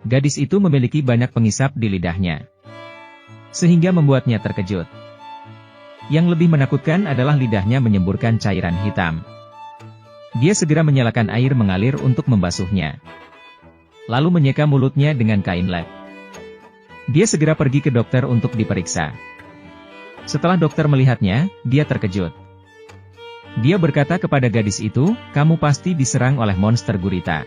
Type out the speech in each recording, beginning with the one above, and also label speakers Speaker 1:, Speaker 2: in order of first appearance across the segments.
Speaker 1: Gadis itu memiliki banyak pengisap di lidahnya, sehingga membuatnya terkejut. Yang lebih menakutkan adalah lidahnya menyemburkan cairan hitam. Dia segera menyalakan air mengalir untuk membasuhnya, lalu menyeka mulutnya dengan kain lap. Dia segera pergi ke dokter untuk diperiksa. Setelah dokter melihatnya, dia terkejut. Dia berkata kepada gadis itu, "Kamu pasti diserang oleh monster gurita."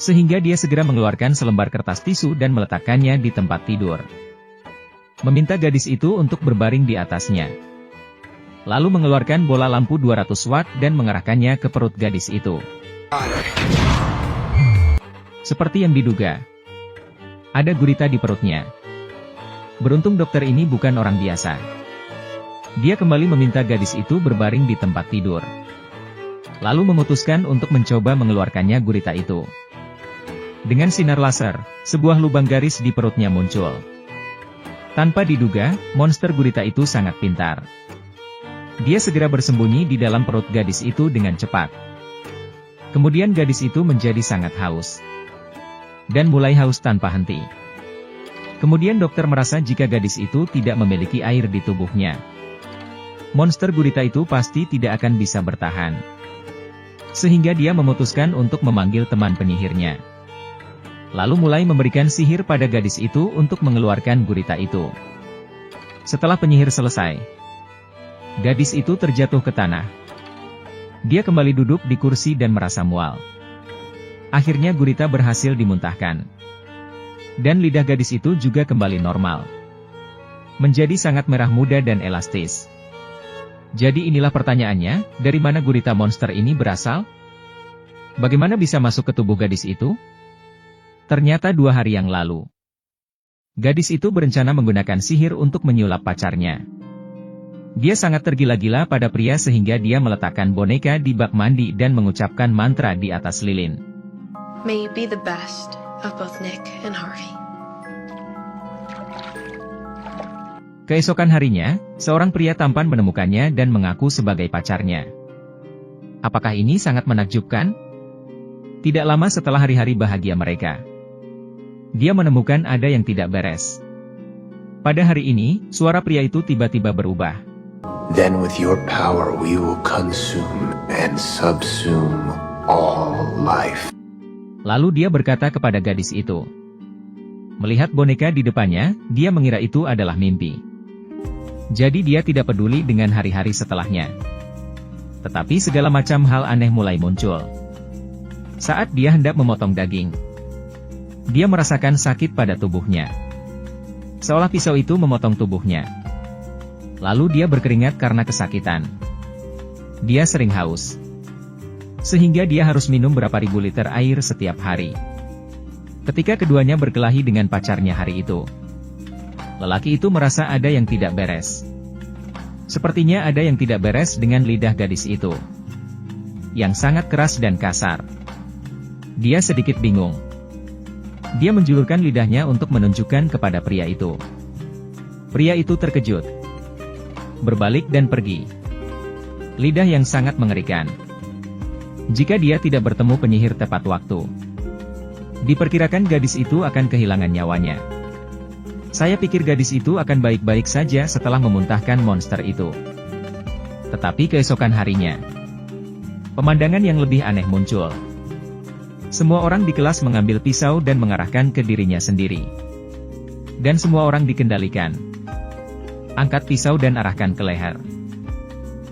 Speaker 1: Sehingga dia segera mengeluarkan selembar kertas tisu dan meletakkannya di tempat tidur. Meminta gadis itu untuk berbaring di atasnya. Lalu mengeluarkan bola lampu 200 watt dan mengarahkannya ke perut gadis itu. Seperti yang diduga, ada gurita di perutnya. Beruntung dokter ini bukan orang biasa. Dia kembali meminta gadis itu berbaring di tempat tidur, lalu memutuskan untuk mencoba mengeluarkannya gurita itu. Dengan sinar laser, sebuah lubang garis di perutnya muncul. Tanpa diduga, monster gurita itu sangat pintar. Dia segera bersembunyi di dalam perut gadis itu dengan cepat. Kemudian gadis itu menjadi sangat haus, dan mulai haus tanpa henti. Kemudian dokter merasa jika gadis itu tidak memiliki air di tubuhnya, monster gurita itu pasti tidak akan bisa bertahan. Sehingga dia memutuskan untuk memanggil teman penyihirnya, lalu mulai memberikan sihir pada gadis itu untuk mengeluarkan gurita itu. Setelah penyihir selesai, gadis itu terjatuh ke tanah. Dia kembali duduk di kursi dan merasa mual. Akhirnya gurita berhasil dimuntahkan. Dan lidah gadis itu juga kembali normal, menjadi sangat merah muda dan elastis. Jadi inilah pertanyaannya, dari mana gurita monster ini berasal? Bagaimana bisa masuk ke tubuh gadis itu? Ternyata 2 hari yang lalu, gadis itu berencana menggunakan sihir untuk menyulap pacarnya. Dia sangat tergila-gila pada pria sehingga dia meletakkan boneka di bak mandi dan mengucapkan mantra di atas lilin.
Speaker 2: May you be the best of both Nick and Harvey.
Speaker 1: Keesokan harinya, seorang pria tampan menemukannya dan mengaku sebagai pacarnya. Apakah ini sangat menakjubkan? Tidak lama setelah hari-hari bahagia mereka, dia menemukan ada yang tidak beres. Pada hari ini, suara pria itu tiba-tiba berubah.
Speaker 3: Then with your power we will consume and subsume all life.
Speaker 1: Lalu dia berkata kepada gadis itu. Melihat boneka di depannya, dia mengira itu adalah mimpi. Jadi dia tidak peduli dengan hari-hari setelahnya. Tetapi segala macam hal aneh mulai muncul. Saat dia hendak memotong daging, dia merasakan sakit pada tubuhnya, seolah pisau itu memotong tubuhnya. Lalu dia berkeringat karena kesakitan. Dia sering haus, sehingga dia harus minum berapa ribu liter air setiap hari. Ketika keduanya berkelahi dengan pacarnya hari itu, lelaki itu merasa ada yang tidak beres. Sepertinya ada yang tidak beres dengan lidah gadis itu, yang sangat keras dan kasar. Dia sedikit bingung. Dia menjulurkan lidahnya untuk menunjukkan kepada pria itu. Pria itu terkejut, berbalik dan pergi. Lidah yang sangat mengerikan. Jika dia tidak bertemu penyihir tepat waktu, diperkirakan gadis itu akan kehilangan nyawanya. Saya pikir gadis itu akan baik-baik saja setelah memuntahkan monster itu. Tetapi keesokan harinya, pemandangan yang lebih aneh muncul. Semua orang di kelas mengambil pisau dan mengarahkan ke dirinya sendiri. Dan semua orang dikendalikan. Angkat pisau dan arahkan ke leher.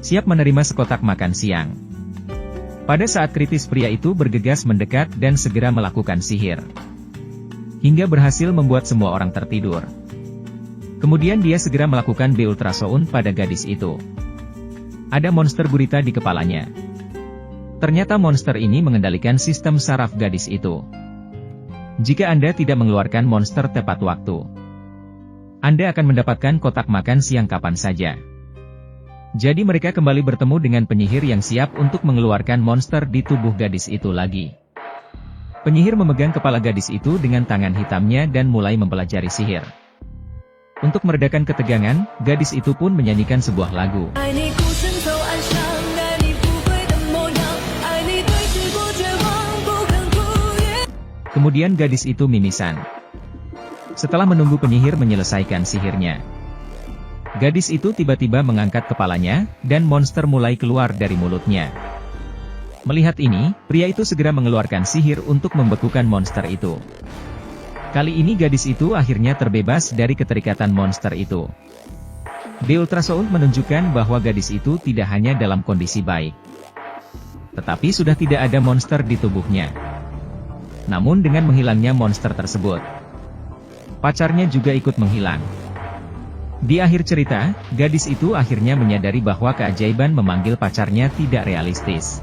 Speaker 1: Siap menerima sekotak makan siang. Pada saat kritis pria itu bergegas mendekat dan segera melakukan sihir, hingga berhasil membuat semua orang tertidur. Kemudian dia segera melakukan ultrasound pada gadis itu. Ada monster gurita di kepalanya. Ternyata monster ini mengendalikan sistem saraf gadis itu. Jika Anda tidak mengeluarkan monster tepat waktu, Anda akan mendapatkan kotak makan siang kapan saja. Jadi mereka kembali bertemu dengan penyihir yang siap untuk mengeluarkan monster di tubuh gadis itu lagi. Penyihir memegang kepala gadis itu dengan tangan hitamnya dan mulai mempelajari sihir. Untuk meredakan ketegangan, gadis itu pun menyanyikan sebuah lagu. Kemudian gadis itu mimisan. Setelah menunggu penyihir menyelesaikan sihirnya, gadis itu tiba-tiba mengangkat kepalanya, dan monster mulai keluar dari mulutnya. Melihat ini, pria itu segera mengeluarkan sihir untuk membekukan monster itu. Kali ini gadis itu akhirnya terbebas dari keterikatan monster itu. The ultrasound menunjukkan bahwa gadis itu tidak hanya dalam kondisi baik, tetapi sudah tidak ada monster di tubuhnya. Namun dengan menghilangnya monster tersebut, pacarnya juga ikut menghilang. Di akhir cerita, gadis itu akhirnya menyadari bahwa keajaiban memanggil pacarnya tidak realistis.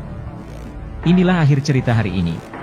Speaker 1: Inilah akhir cerita hari ini.